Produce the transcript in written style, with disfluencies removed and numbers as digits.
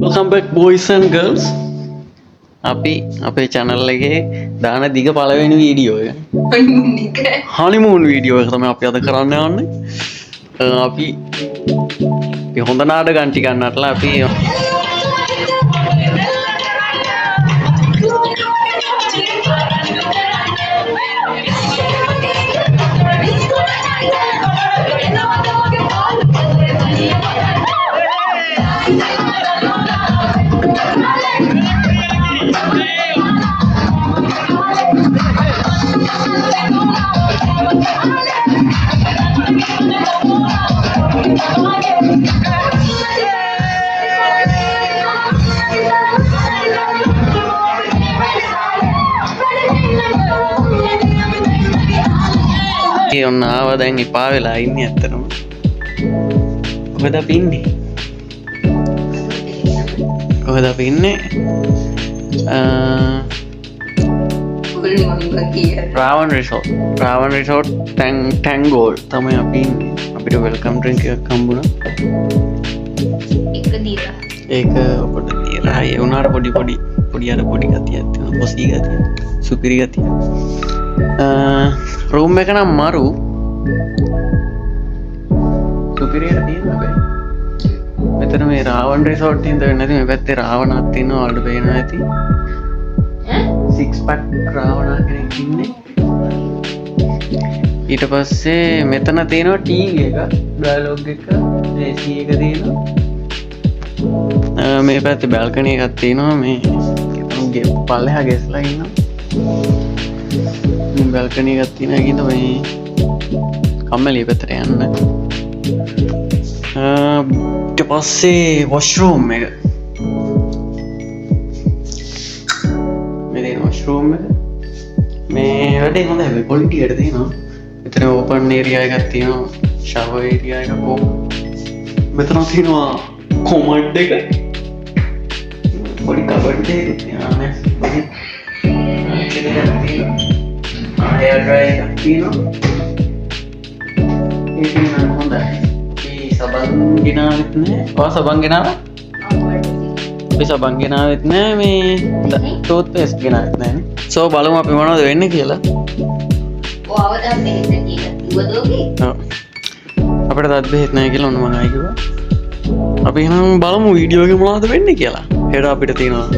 Welcome back boys and girls. අපි අපේ channel එකේ දාන දිග පළවෙනි වීඩියෝ එක. honeymoon වීඩියෝ එක තමයි අපි අද කරන්න යන්නේ. අපි හොඳ නාටකම් ටිකක් නටලා අපි ඔන්න ආව දැන් එපා වෙලා ඉන්නේ ඇත්තටම. කොහෙද අපි ඉන්නේ? කොහෙද අපි ඉන්නේ? Ravan Resort. Ravan Resort Tangalle තමයි අපි ඉන්නේ. අපිට වෙල්කම් ඩ්‍රින්ක් එකක් හම්බුණා. එක දීලා. ඒක ඔබට දීලා. ඒ උනාට පොඩි ගතියක් තියෙනවා. පොසී ගතිය. සුපිරි ගතිය. රූම් එක නම් මරු සුපිරියට තියෙනවා බෑ. මෙතන මේ රාවන් රිසෝට් එකෙන් දෙන්නේ නැති මේ පැත්තේ රාවණක් තියෙනවා වලට පේනවා ඇති. 6 pack රාවණ කෙනෙක් ඉන්නේ. ඊට පස්සේ මෙතන තියෙනවා ටීවී එක, ඩයලොග් එක, AC එක තියෙනවා. මේ පැත්තේ බැල්කනි එකක් තියෙනවා. මේ පල්ලෙහා ගෙස්ලා ඉන්නවා. බැල්කනි එකක් තියෙනවා කියනවා මේ කම්මැලි පැත්තට යන්න. ඊට පස්සේ වොෂ්රූම් එක. මේ වොෂ්රූම් එක මේ වැඩේ හොඳයි. මේ ක්වොලිටි එකට තියෙනවා. මෙතන ඕපන් ඒරියා එකක් තියෙනවා. ෂවර් ඒරියා එකක් ඕක. මෙතන තියෙනවා කොමඩ් එක. පොඩි කබඩ් එකක් තියෙනවා නේ. hair dryer එකක් තියෙනවා. ඒක නම් හොඳයි. අපි සබන් ගෙනාවෙත් නෑ. ඔයා සබන් ගෙනාවා? අපි සබන් ගෙනාවෙත් නෑ. මේ ටූත් පේස්ට් ගෙනාවෙත් නෑනේ. සෝ බලමු අපි මොනවද වෙන්නේ කියලා. ඔයාව දැන් බෙහෙත් කියලා කිව්වද ඔගේ? ඔව්. අපිට දත් බෙහෙත් නෑ කියලා ඔන්න මම ආයි කිව්වා. අපි එහෙනම් බලමු වීඩියෝ එකේ මොනවද වෙන්නේ කියලා. හෙට අපිට තියෙනවා